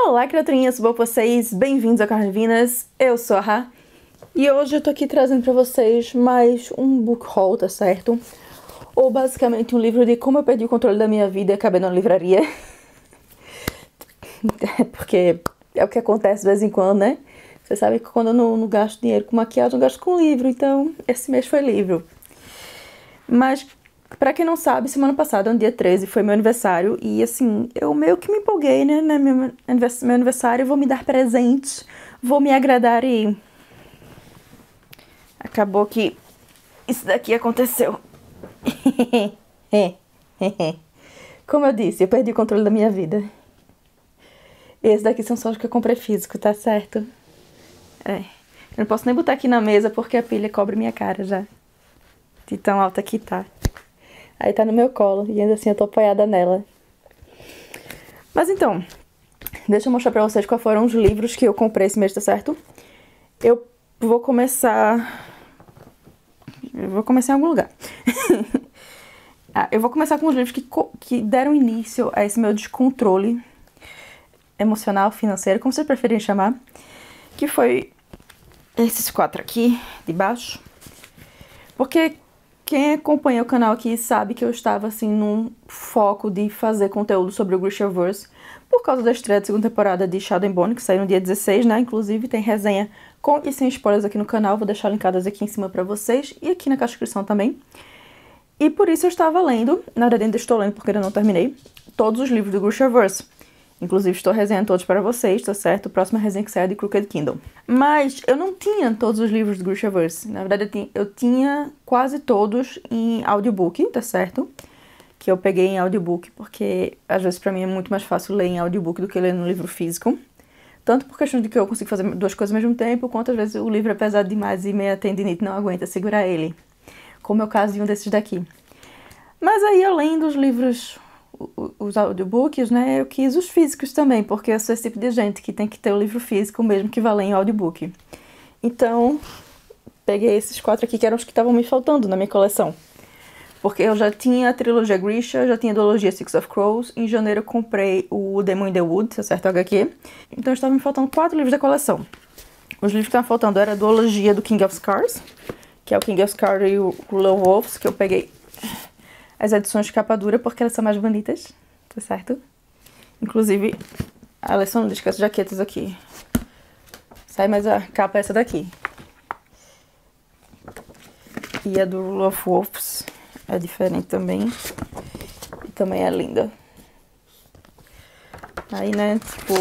Olá, criaturinhas, tudo bom com vocês? Bem-vindos ao Carnivinas, eu sou a Ra. E hoje eu tô aqui trazendo pra vocês mais um book haul, tá certo? Ou basicamente um livro de como eu perdi o controle da minha vida e acabei na livraria. Porque é o que acontece de vez em quando, né? Você sabe que quando eu não gasto dinheiro com maquiagem, eu gasto com livro, então esse mês foi livro. Mas, pra quem não sabe, semana passada, no dia 13, foi meu aniversário. E assim, eu meio que me empolguei, né? Meu aniversário, vou me dar presentes, vou me agradar e... acabou que isso daqui aconteceu. Como eu disse, eu perdi o controle da minha vida. Esses daqui são só os que eu comprei físico, tá certo? Eu não posso nem botar aqui na mesa porque a pilha cobre minha cara já. De tão alta que tá. Aí tá no meu colo e ainda assim eu tô apoiada nela. Mas então, deixa eu mostrar pra vocês quais foram os livros que eu comprei esse mês, tá certo? Eu vou começar... em algum lugar. Eu vou começar com os livros que deram início a esse meu descontrole emocional, financeiro, como vocês preferirem chamar. Que foi esses 4 aqui, de baixo. Porque quem acompanha o canal aqui sabe que eu estava, assim, num foco de fazer conteúdo sobre o Grishaverse por causa da estreia da segunda temporada de Shadow and Bone, que saiu no dia 16, né? Inclusive tem resenha com e sem spoilers aqui no canal, vou deixar linkadas aqui em cima pra vocês e aqui na caixa de descrição também. E por isso eu estava lendo, na verdade ainda estou lendo porque ainda não terminei, todos os livros do Grishaverse. Inclusive estou resenhando todos para vocês, tá certo? A próxima resenha que sai é de Crooked Kingdom. Mas eu não tinha todos os livros do Grishaverse. Na verdade eu tinha quase todos em audiobook, tá certo? Que eu peguei em audiobook porque às vezes pra mim é muito mais fácil ler em audiobook do que ler no livro físico. Tanto por questão de que eu consigo fazer 2 coisas ao mesmo tempo, quanto às vezes o livro é pesado demais e minha tendinite não aguenta segurar ele. Como é o caso de um desses daqui. Mas aí, além dos livros, os audiobooks, né, eu quis os físicos também, porque eu sou esse tipo de gente que tem que ter o livro físico mesmo que vá ler em audiobook. Então, peguei esses 4 aqui, que eram os que estavam me faltando na minha coleção. Porque eu já tinha a trilogia Grisha, já tinha a duologia Six of Crows. Em janeiro eu comprei o Demon in the Wood, tá certo? HQ. Então estavam me faltando 4 livros da coleção. Os livros que estavam faltando era a duologia do King of Scars, que é o King of Scars e o Lone Wolves, que eu peguei as edições de capa dura porque elas são mais bonitas, tá certo? Inclusive, elas são lindas com as jaquetas aqui. Sai mais a capa é essa daqui. E a do Lone Wolves é diferente também. E também é linda. Aí, né, tipo,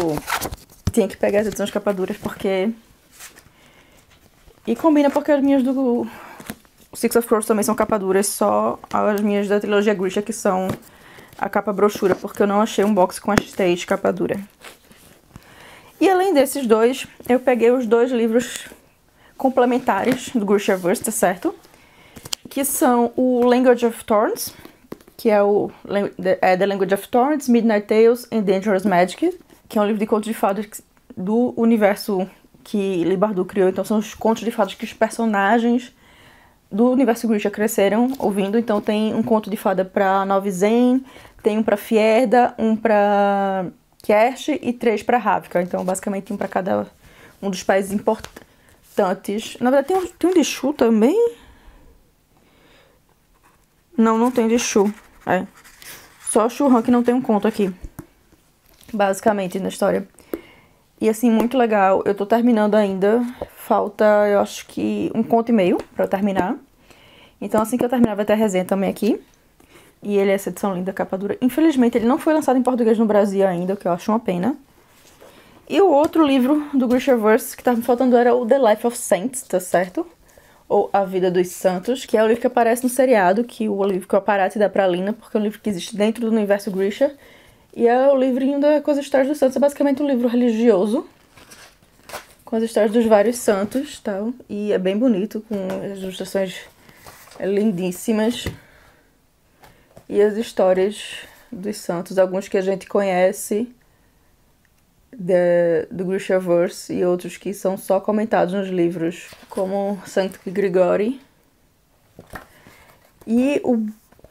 tinha que pegar as edições de capa duras porque... E combina porque as minhas do Six of Crows também são capa duras, só as minhas da trilogia Grisha que são a capa brochura, porque eu não achei um box com as 3 capa dura. E além desses 2, eu peguei os 2 livros complementares do Grishaverse, tá certo? Que são o Language of Thorns, que é o The Language of Thorns, Midnight Tales and Dangerous Magic, que é um livro de contos de fadas do universo que Leigh Bardugo criou. Então são os contos de fadas que os personagens do universo Grisha cresceram ouvindo. Então tem um conto de fada pra Nova Zen, tem um pra Fierda, um pra Kersh e 3 pra Ravka. Então basicamente um pra cada um dos países importantes. Na verdade tem um de Shu também? Não tem de Shu. Só Shu Han que não tem um conto aqui. Basicamente na história. E assim, muito legal. Eu tô terminando ainda. Falta, eu acho que 1 conto e meio pra eu terminar. Então assim que eu terminar vai ter a resenha também aqui. E ele é essa edição linda, capa dura. Infelizmente ele não foi lançado em português no Brasil ainda, o que eu acho uma pena. E o outro livro do Grishaverse que tava me faltando era o The Life of Saints, tá certo? Ou A Vida dos Santos, que é o livro que aparece no seriado, que o livro que eu aparece dá pra Lina, porque é um livro que existe dentro do universo Grisha. E é o livrinho com as histórias dos santos, é basicamente um livro religioso, com as histórias dos vários santos, tal. E é bem bonito, com as ilustrações lindíssimas. E as histórias dos santos, alguns que a gente conhece do Grishaverse e outros que são só comentados nos livros, como Santo Grigori. E o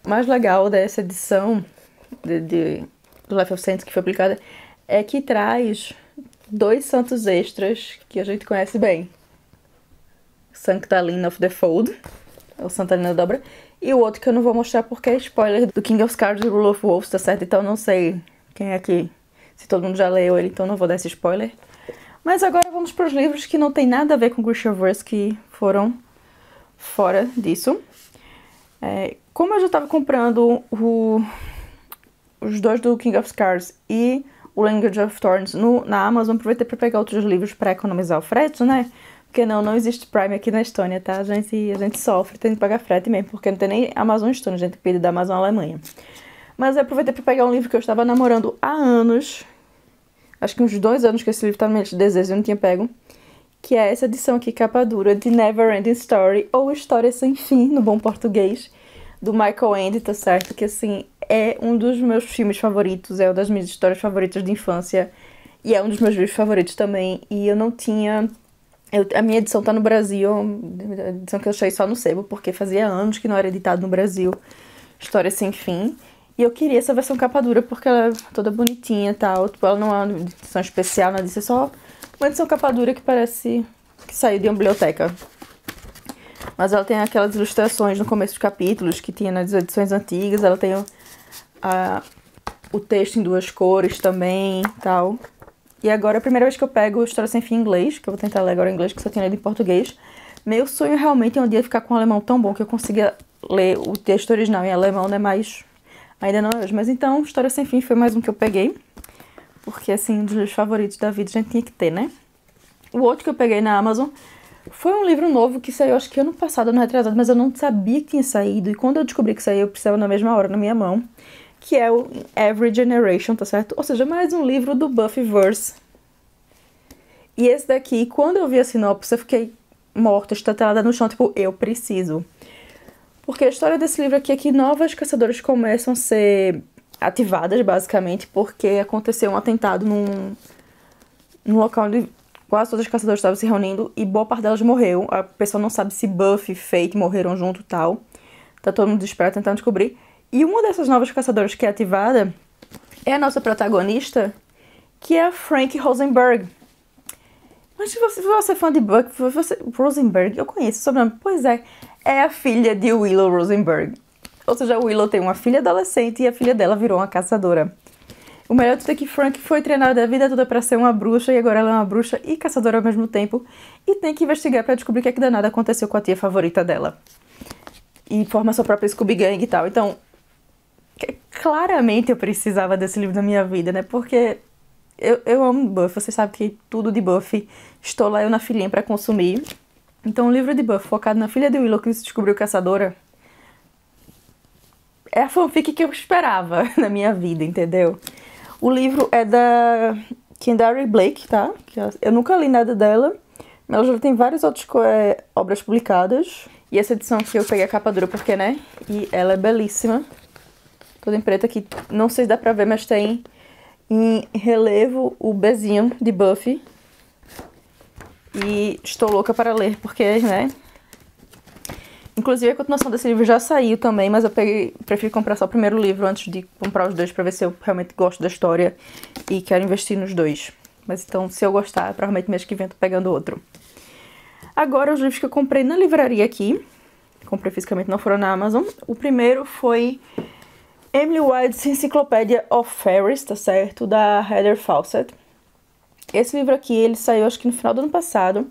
mais legal dessa edição do Life of Saints que foi aplicada é que traz dois santos extras que a gente conhece bem. Sancta Lina of the Fold, ou Santa Lina da Dobra, e o outro que eu não vou mostrar porque é spoiler do King of Scars e Rule of Wolves, tá certo? Então não sei quem é que... se todo mundo já leu ele, então não vou dar esse spoiler. Mas agora vamos para os livros que não tem nada a ver com Grishaverse, que foram fora disso. Como eu já estava comprando os dois do King of Scars e o Language of Thorns na Amazon, aproveitei para pegar outros livros para economizar o frete, né? Porque não existe Prime aqui na Estônia, tá? A gente sofre tendo que pagar frete mesmo, porque não tem nem Amazon Estônia, a gente pede da Amazon Alemanha. Mas eu aproveitei para pegar um livro que eu estava namorando há anos, acho que uns 2 anos que esse livro tá no meu desejo e eu não tinha pego, que é essa edição aqui, capa dura, de Never Ending Story, ou História Sem Fim, no bom português, do Michael Ende, tá certo? Que, assim, é um dos meus filmes favoritos, é uma das minhas histórias favoritas de infância, e é um dos meus livros favoritos também, e eu não tinha... a minha edição tá no Brasil, a edição que eu achei só no sebo, porque fazia anos que não era editado no Brasil, História Sem Fim, e eu queria essa versão capa dura, porque ela é toda bonitinha e tal, tipo, ela não é uma edição especial, nada disso, é só uma edição capa dura que parece que saiu de uma biblioteca. Mas ela tem aquelas ilustrações no começo dos capítulos que tinha nas edições antigas. Ela tem o texto em 2 cores também e tal. E agora é a primeira vez que eu pego História Sem Fim em inglês, que eu vou tentar ler agora em inglês, que só tinha lido em português. Meu sonho realmente é um dia ficar com um alemão tão bom que eu consiga ler o texto original em alemão, né? Mas ainda não é hoje. Mas então, História Sem Fim foi mais um que eu peguei. Porque, assim, um dos livros favoritos da vida a gente tinha que ter, né? O outro que eu peguei na Amazon foi um livro novo que saiu, acho que ano passado, ano retrasado, mas eu não sabia que tinha saído. E quando eu descobri que saiu, eu precisava na mesma hora, na minha mão. Que é o Every Generation, tá certo? Ou seja, mais um livro do Buffyverse. E esse daqui, quando eu vi a sinopse, eu fiquei morta, estatelada no chão, tipo, eu preciso. Porque a história desse livro aqui é que novas caçadoras começam a ser ativadas, basicamente, porque aconteceu um atentado num local onde quase todas as caçadoras estavam se reunindo e boa parte delas morreu. A pessoa não sabe se Buffy e Fate morreram junto e tal. Tá todo mundo desesperado tentando descobrir. E uma dessas novas caçadoras que é ativada é a nossa protagonista, que é a Frank Rosenberg. Mas se você é fã de Buffy, Rosenberg, eu conheço o sobrenome. Pois é a filha de Willow Rosenberg. Ou seja, a Willow tem uma filha adolescente e a filha dela virou uma caçadora. O melhor de tudo é que Frank foi treinada a vida toda pra ser uma bruxa e agora ela é uma bruxa e caçadora ao mesmo tempo e tem que investigar pra descobrir o que é que danado aconteceu com a tia favorita dela. E forma sua própria Scooby Gang e tal. Então, claramente eu precisava desse livro na minha vida, né? Porque eu amo Buffy, você sabe que tudo de Buffy, estou lá eu na filhinha pra consumir. Então, um livro de Buffy focado na filha de Willow que se descobriu caçadora é a fanfic que eu esperava na minha vida, entendeu? O livro é da Kendare Blake, tá? Eu nunca li nada dela, mas ela já tem várias outras obras publicadas. E essa edição aqui eu peguei a capa dura porque, né? E ela é belíssima. Toda em preto aqui, não sei se dá pra ver, mas tem em relevo o bezinho de Buffy. E estou louca para ler, porque, né? Inclusive a continuação desse livro já saiu também, mas eu prefiro comprar só o primeiro livro antes de comprar os dois pra ver se eu realmente gosto da história e quero investir nos dois. Mas então, se eu gostar, provavelmente mês que vem eu tô pegando outro. Agora, os livros que eu comprei na livraria aqui, comprei fisicamente, não foram na Amazon. O primeiro foi Emily Wilde's Encyclopedia of Fairies, tá certo? Da Heather Fawcett. Esse livro aqui, ele saiu acho que no final do ano passado.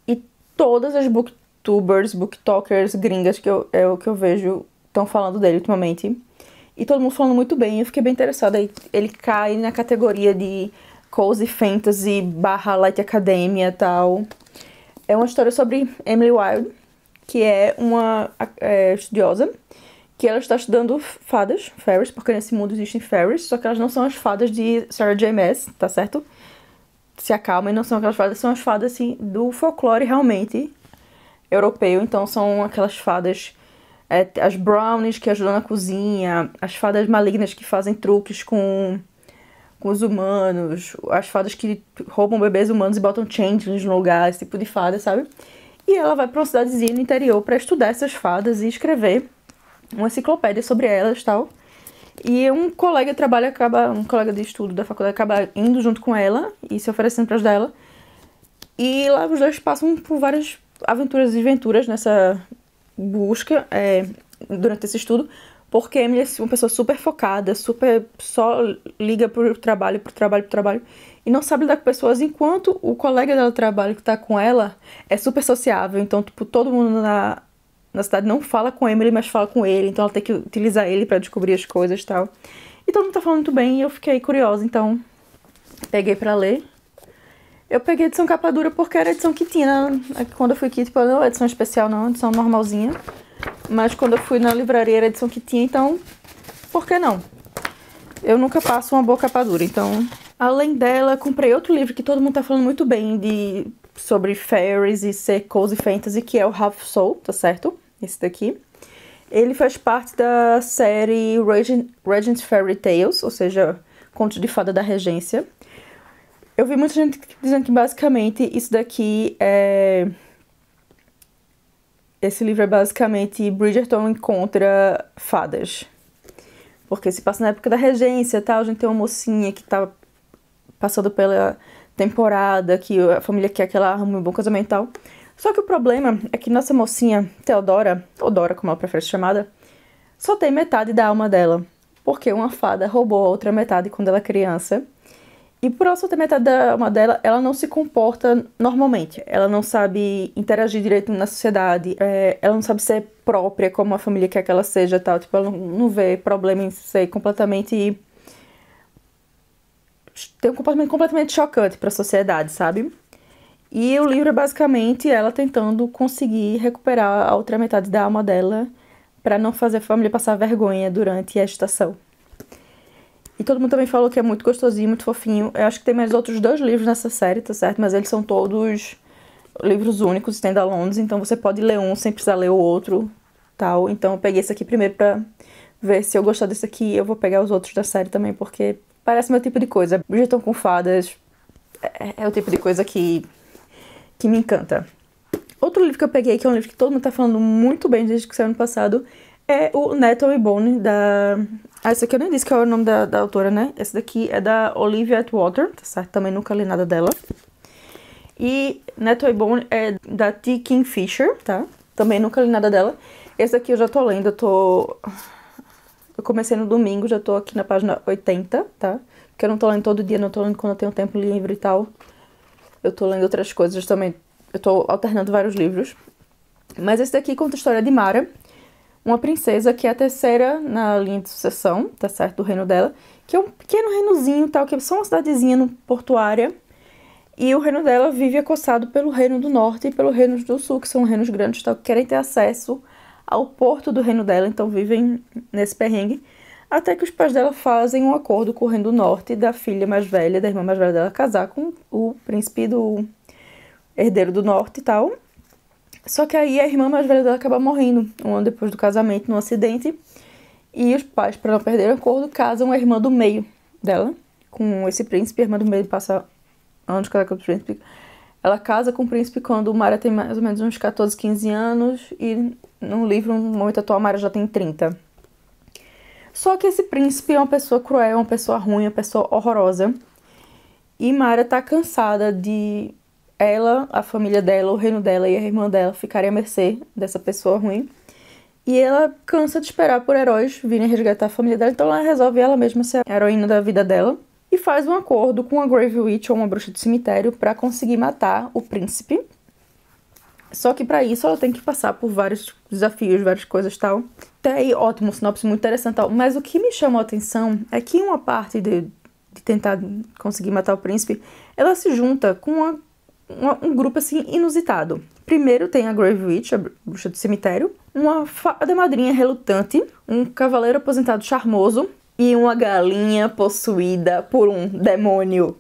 E todas as booktubers, booktalkers gringas que eu vejo estão falando dele ultimamente. E todo mundo falando muito bem. Eu fiquei bem interessada. Ele cai na categoria de cozy fantasy / light academia e tal. É uma história sobre Emily Wilde, que é uma estudiosa, que ela está estudando fadas, fairies, porque nesse mundo existem fairies, só que elas não são as fadas de Sarah J. Maas, tá certo? Se acalmem, não são aquelas fadas, são as fadas, assim, do folclore realmente europeu. Então são aquelas fadas, as brownies que ajudam na cozinha, as fadas malignas que fazem truques com os humanos, as fadas que roubam bebês humanos e botam changelings no lugar, esse tipo de fada, sabe? E ela vai pra uma cidadezinha no interior pra estudar essas fadas e escrever uma enciclopédia sobre elas e tal. E um colega de trabalho um colega de estudo da faculdade acaba indo junto com ela e se oferecendo pra ajudar ela. E lá os dois passam por várias aventuras e desventuras nessa busca, durante esse estudo, porque a Emily é uma pessoa super focada, super só liga pro trabalho, e não sabe lidar com pessoas, enquanto o colega dela de trabalho que tá com ela é super sociável. Então, tipo, todo mundo na cidade não fala com a Emily, mas fala com ele, então ela tem que utilizar ele pra descobrir as coisas e tal. E todo mundo tá falando muito bem e eu fiquei curiosa, então peguei pra ler. Eu peguei a edição capa dura porque era a edição que tinha. Quando eu fui aqui, tipo, não é edição especial não, edição normalzinha. Mas quando eu fui na livraria era a edição que tinha, então por que não? Eu nunca passo uma boa capa dura, então... Além dela, comprei outro livro que todo mundo tá falando muito bem sobre fairies e ser cozy fantasy, que é o Half Soul, tá certo? Esse daqui. Ele faz parte da série Regent Fairy Tales, ou seja, Contos de Fada da Regência. Eu vi muita gente dizendo que basicamente isso daqui é... Esse livro é basicamente Bridgerton encontra fadas. Porque se passa na época da regência e tal, a gente tem uma mocinha que tá passando pela temporada, que a família quer que ela arrume um bom casamento e tal. Só que o problema é que nossa mocinha, Theodora, ou Dora, como ela prefere ser chamada, só tem metade da alma dela. Porque uma fada roubou a outra metade quando ela é criança. E por ela só ter metade da alma dela, ela não se comporta normalmente. Ela não sabe interagir direito na sociedade. Ela não sabe ser própria como a família quer que ela seja e tal. Tipo, ela não vê problema em ser completamente... Tem um comportamento completamente chocante para a sociedade, sabe? E o livro é basicamente ela tentando conseguir recuperar a outra metade da alma dela para não fazer a família passar vergonha durante a gestação. E todo mundo também falou que é muito gostosinho, muito fofinho. Eu acho que tem mais outros 2 livros nessa série, tá certo? Mas eles são todos livros únicos, stand-alones, então você pode ler um sem precisar ler o outro, tal. Então eu peguei esse aqui primeiro pra ver se eu gostar desse aqui. Eu vou pegar os outros da série também, porque parece meu tipo de coisa. Bridgerton com fadas é o tipo de coisa que me encanta. Outro livro que eu peguei, que é um livro que todo mundo tá falando muito bem desde que saiu ano passado, é o Nettle e Bone, da... esse aqui eu nem disse que é o nome da autora, né? Esse daqui é da Olivia Atwater, tá certo? Também nunca li nada dela. E Nettle e Bone é da T. Kingfisher, tá? Também nunca li nada dela. Esse daqui eu já tô lendo, eu comecei no domingo, já tô aqui na página 80, tá? Porque eu não tô lendo todo dia, não tô lendo quando eu tenho tempo livre e tal. Eu tô lendo outras coisas também. Eu tô alternando vários livros. Mas esse daqui conta a história de Mara, uma princesa que é a terceira na linha de sucessão, tá certo, do reino dela, que é um pequeno reinozinho, tal, que é só uma cidadezinha portuária, e o reino dela vive acossado pelo reino do norte e pelo reino do sul, que são reinos grandes, tal, que querem ter acesso ao porto do reino dela, então vivem nesse perrengue, até que os pais dela fazem um acordo com o reino do norte da filha mais velha, da irmã mais velha dela, casar com o príncipe do herdeiro do norte e tal. Só que aí a irmã mais velha dela acaba morrendo um ano depois do casamento, num acidente. E os pais, para não perder o acordo, casam a irmã do meio dela com esse príncipe. A irmã do meio passa anos casada com o príncipe. Ela casa com o príncipe quando Mara tem mais ou menos uns 14, 15 anos. E no livro, no momento atual, Mara já tem 30. Só que esse príncipe é uma pessoa cruel, uma pessoa ruim, uma pessoa horrorosa. E Mara tá cansada de... ela, a família dela, o reino dela e a irmã dela ficarem à mercê dessa pessoa ruim. E ela cansa de esperar por heróis virem resgatar a família dela, então ela resolve ela mesma ser a heroína da vida dela. E faz um acordo com a Grave Witch, ou uma bruxa do cemitério, pra conseguir matar o príncipe. Só que pra isso ela tem que passar por vários desafios, várias coisas e tal. Até aí, ótimo, sinopse muito interessante e tal. Mas o que me chamou a atenção é que uma parte de tentar conseguir matar o príncipe, ela se junta com um grupo assim inusitado. Primeiro tem a Grave Witch, a bruxa do cemitério, uma fada madrinha relutante, um cavaleiro aposentado charmoso e uma galinha possuída por um demônio.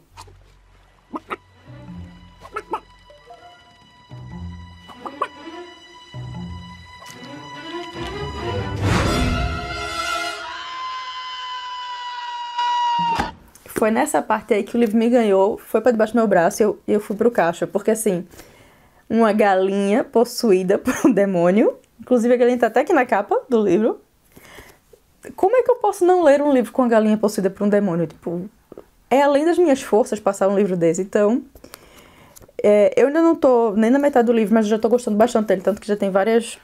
Foi nessa parte aí que o livro me ganhou, foi pra debaixo do meu braço e eu fui pro caixa, porque assim, uma galinha possuída por um demônio, inclusive a galinha tá até aqui na capa do livro, como é que eu posso não ler um livro com a galinha possuída por um demônio? Tipo, é além das minhas forças passar um livro desse. Então, eu ainda não tô nem na metade do livro, mas já tô gostando bastante dele. Tanto que já tem várias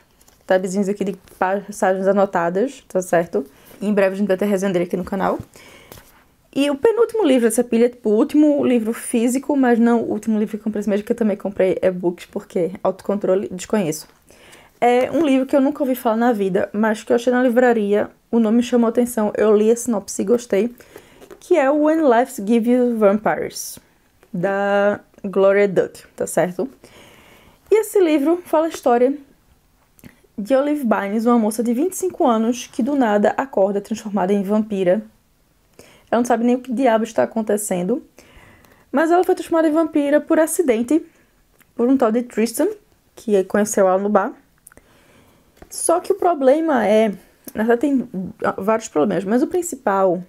tabzinhas aqui de passagens anotadas, tá certo? E em breve a gente vai ter resenha dele aqui no canal. E o penúltimo livro dessa pilha, tipo, o último livro físico, mas não o último livro que eu comprei esse mês, que eu também comprei e-books, porque autocontrole, desconheço. É um livro que eu nunca ouvi falar na vida, mas que eu achei na livraria, o nome me chamou a atenção, eu li a sinopse e gostei, que é o When Life Gives You Vampires, da Gloria Duck, tá certo? E esse livro fala a história de Olive Bynes, uma moça de 25 anos que do nada acorda transformada em vampira. Ela não sabe nem o que diabo está acontecendo, mas ela foi transformada em vampira por acidente, por um tal de Tristan, que conheceu ela no bar. Só que o problema é... Na verdade tem vários problemas, mas o principal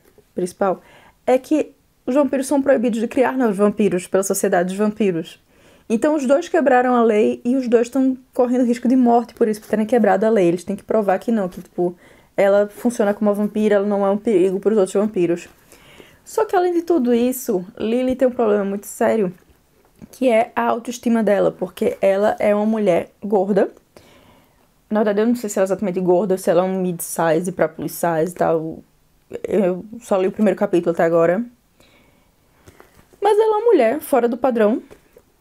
é que os vampiros são proibidos de criar novos vampiros pela sociedade dos vampiros. Então os dois quebraram a lei e os dois estão correndo risco de morte por isso, por terem quebrado a lei. Eles têm que provar que não, que tipo, ela funciona como uma vampira, ela não é um perigo para os outros vampiros. Só que além de tudo isso, Lily tem um problema muito sério, que é a autoestima dela, porque ela é uma mulher gorda. Na verdade, eu não sei se ela é exatamente gorda, se ela é um mid-size pra plus-size e tal. Eu só li o primeiro capítulo até agora. Mas ela é uma mulher fora do padrão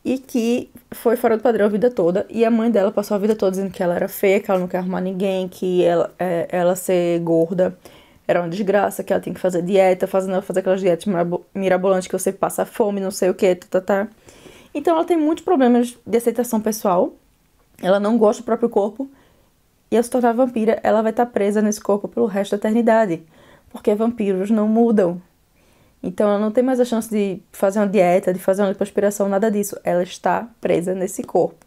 e que foi fora do padrão a vida toda. E a mãe dela passou a vida toda dizendo que ela era feia, que ela não quer arrumar ninguém, que ela ser gorda era uma desgraça, que ela tem que fazer dieta, fazer aquelas dietas mirabolantes que você passa fome, não sei o que, tá. Então ela tem muitos problemas de aceitação pessoal. Ela não gosta do próprio corpo. E ao se tornar vampira, ela vai estar presa nesse corpo pelo resto da eternidade. Porque vampiros não mudam. Então ela não tem mais a chance de fazer uma dieta, de fazer uma lipoaspiração, nada disso. Ela está presa nesse corpo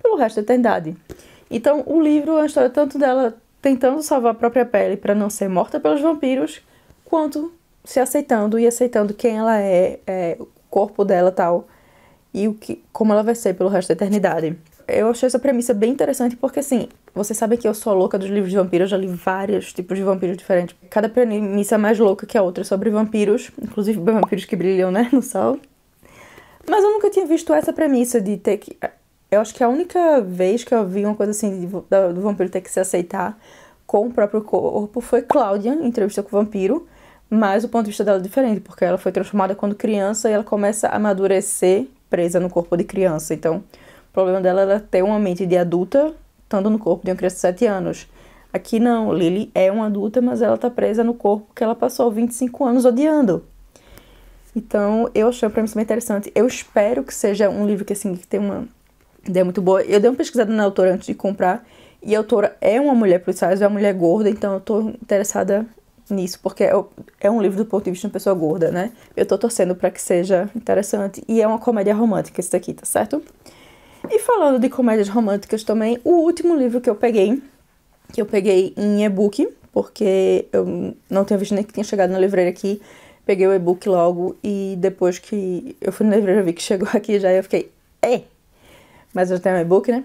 pelo resto da eternidade. Então o livro é uma história tanto dela tentando salvar a própria pele para não ser morta pelos vampiros, quanto se aceitando e aceitando quem ela é, o corpo dela e tal, e como ela vai ser pelo resto da eternidade. Eu achei essa premissa bem interessante porque, assim, vocês sabem que eu sou louca dos livros de vampiros, eu já li vários tipos de vampiros diferentes. Cada premissa é mais louca que a outra sobre vampiros, inclusive vampiros que brilham, né, no sol. Mas eu nunca tinha visto essa premissa de ter que... Eu acho que a única vez que eu vi uma coisa assim do vampiro ter que se aceitar com o próprio corpo foi Cláudia, em Entrevista com o Vampiro, mas o ponto de vista dela é diferente, porque ela foi transformada quando criança e ela começa a amadurecer presa no corpo de criança. Então, o problema dela era ter uma mente de adulta, estando no corpo de uma criança de 7 anos. Aqui não, Lily é uma adulta, mas ela tá presa no corpo que ela passou 25 anos odiando. Então, eu achei a premissa bem interessante. Eu espero que seja um livro que, assim, que tem uma ideia muito boa. Eu dei uma pesquisada na autora antes de comprar, e a autora é uma mulher plus size, é uma mulher gorda, então eu tô interessada nisso, porque é um livro do ponto de vista de uma pessoa gorda, né? Eu tô torcendo pra que seja interessante, e é uma comédia romântica esse daqui, tá certo? E falando de comédias românticas também, o último livro que eu peguei em e-book, porque eu não tinha visto nem que tinha chegado na livraria aqui, peguei o e-book logo, e depois que eu fui na livraria vi que chegou aqui já, eu fiquei, mas eu tenho um e-book, né?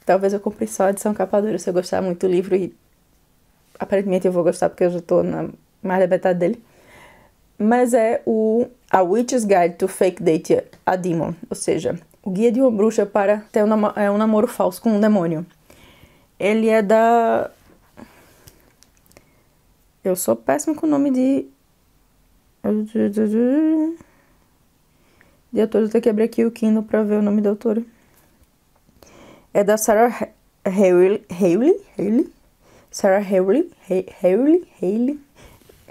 Talvez eu compre só a edição capa dura se eu gostar muito do livro, e aparentemente eu vou gostar porque eu já tô na mais da metade dele. Mas é A Witch's Guide to Fake Date a Demon, ou seja, o guia de uma bruxa para ter um namoro falso com um demônio. Ele é da... Eu sou péssima com o nome de autora. Eu tenho que abrir aqui o Kindle pra ver o nome da autora. É da Sarah Haley. Sarah Haley.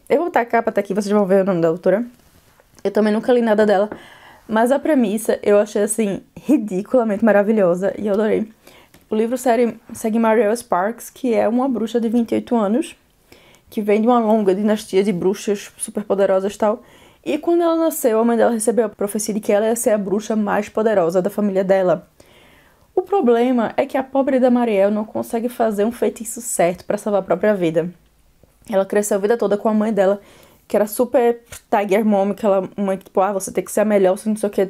Eu vou botar a capa, tá aqui, vocês vão ver o nome da autora. Eu também nunca li nada dela, mas a premissa eu achei, assim, ridiculamente maravilhosa e eu adorei. O livro segue Marielle Sparks, que é uma bruxa de 28 anos, que vem de uma longa dinastia de bruxas super poderosas e tal. E quando ela nasceu, a mãe dela recebeu a profecia de que ela ia ser a bruxa mais poderosa da família dela. O problema é que a pobre da Marielle não consegue fazer um feitiço certo pra salvar a própria vida. Ela cresceu a vida toda com a mãe dela, que era super tiger mom, aquela mãe que, tipo, você tem que ser a melhor, você não sei o que,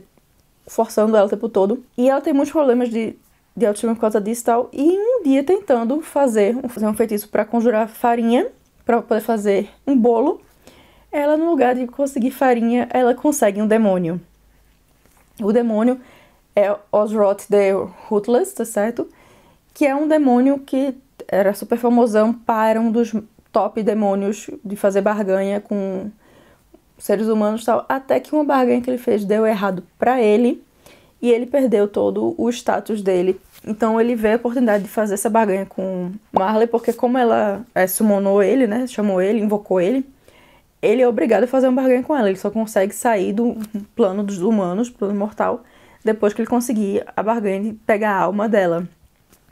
forçando ela o tempo todo. E ela tem muitos problemas de autoestima por causa disso e tal. E um dia tentando fazer um feitiço pra conjurar farinha, pra poder fazer um bolo, ela, no lugar de conseguir farinha, ela consegue um demônio. O demônio é Ozroth the Ruthless, tá certo? Que é um demônio que era super famosão para um dos top demônios de fazer barganha com seres humanos e tal, até que uma barganha que ele fez deu errado pra ele e ele perdeu todo o status dele. Então ele vê a oportunidade de fazer essa barganha com Marley, porque como ela summonou ele, né, chamou ele, invocou ele, ele é obrigado a fazer uma barganha com ela. Ele só consegue sair do plano dos humanos, plano mortal, depois que ele conseguir a barganha de pegar a alma dela.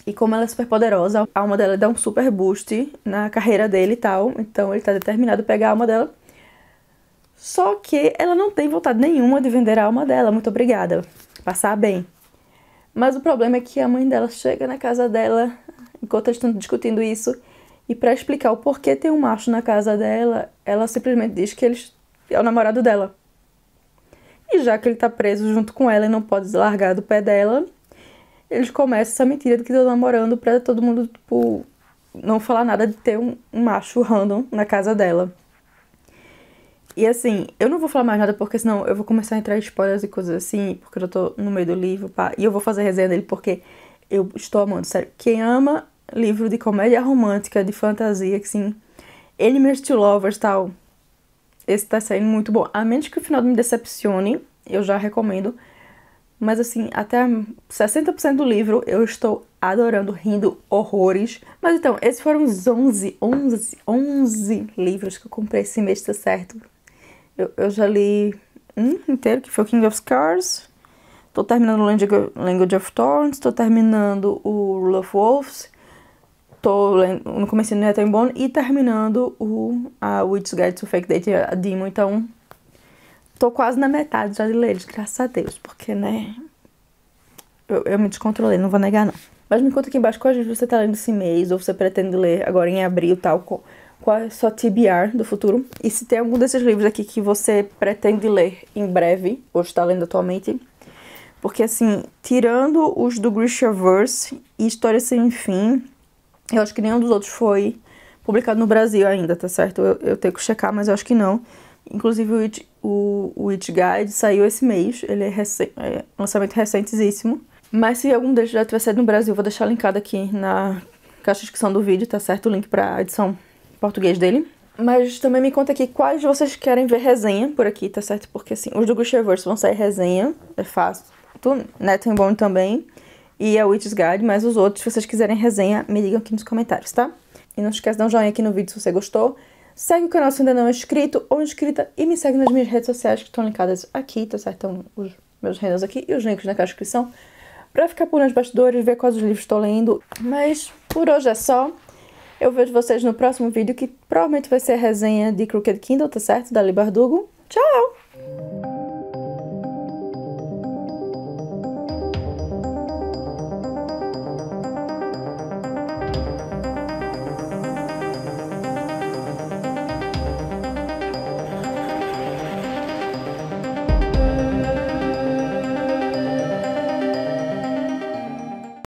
E como ela é super poderosa, a alma dela dá um super boost na carreira dele e tal. Então ele tá determinado a pegar a alma dela. Só que ela não tem vontade nenhuma de vender a alma dela. Muito obrigada. Passar bem. Mas o problema é que a mãe dela chega na casa dela, enquanto eles estão discutindo isso, e pra explicar o porquê tem um macho na casa dela, ela simplesmente diz que ele é o namorado dela. E já que ele tá preso junto com ela e não pode largar do pé dela, eles começam essa mentira de que estão namorando pra todo mundo, tipo, não falar nada de ter um macho random na casa dela. E assim, eu não vou falar mais nada porque senão eu vou começar a entrar em spoilers e coisas assim, porque eu já tô no meio do livro, pá, e eu vou fazer resenha dele porque eu estou amando, sério. Quem ama livro de comédia romântica, de fantasia, que assim, Enemies to Lovers e tal, esse tá saindo muito bom. A menos que o final me decepcione, eu já recomendo. Mas assim, até 60% do livro eu estou adorando, rindo horrores. Mas então, esses foram os 11 livros que eu comprei esse mês, tá certo? Eu já li um inteiro, que foi o King of Scars. Tô terminando o Language of Thorns. Tô terminando o Rule of Wolves. Tô lendo, no começo do Net and Bone. E terminando a Witch's Guide to Fake Date, a Demon. Então, tô quase na metade já de ler eles, graças a Deus. Porque, né, eu me descontrolei, não vou negar não. Mas me conta aqui embaixo quais livros você tá lendo esse mês, ou você pretende ler agora em abril, tal, qual é a sua TBR do futuro. E se tem algum desses livros aqui que você pretende ler em breve, ou está lendo atualmente. Porque assim, tirando os do Grishaverse e História Sem Fim, eu acho que nenhum dos outros foi publicado no Brasil ainda, tá certo? Eu tenho que checar, mas eu acho que não. Inclusive o Witch Guide saiu esse mês, ele é lançamento recentíssimo. Mas se algum deles já tiver saído no Brasil, eu vou deixar linkado aqui na caixa de descrição do vídeo, tá certo? O link pra edição em português dele. Mas também me conta aqui quais vocês querem ver resenha por aqui, tá certo? Porque assim, os do Grishaverse vão sair resenha, é fácil. Net and Bone também. E a Witch's Guide, mas os outros, se vocês quiserem resenha, me digam aqui nos comentários, tá? E não esquece de dar um joinha aqui no vídeo se você gostou. Segue o canal se ainda não é inscrito ou inscrita e me segue nas minhas redes sociais que estão linkadas aqui, tá certo? Então, os meus handles aqui e os links na caixa de descrição pra ficar por nos bastidores, ver quais os livros estou lendo. Mas por hoje é só. Eu vejo vocês no próximo vídeo, que provavelmente vai ser a resenha de Crooked Kingdom, tá certo? Da Leigh Bardugo. Tchau!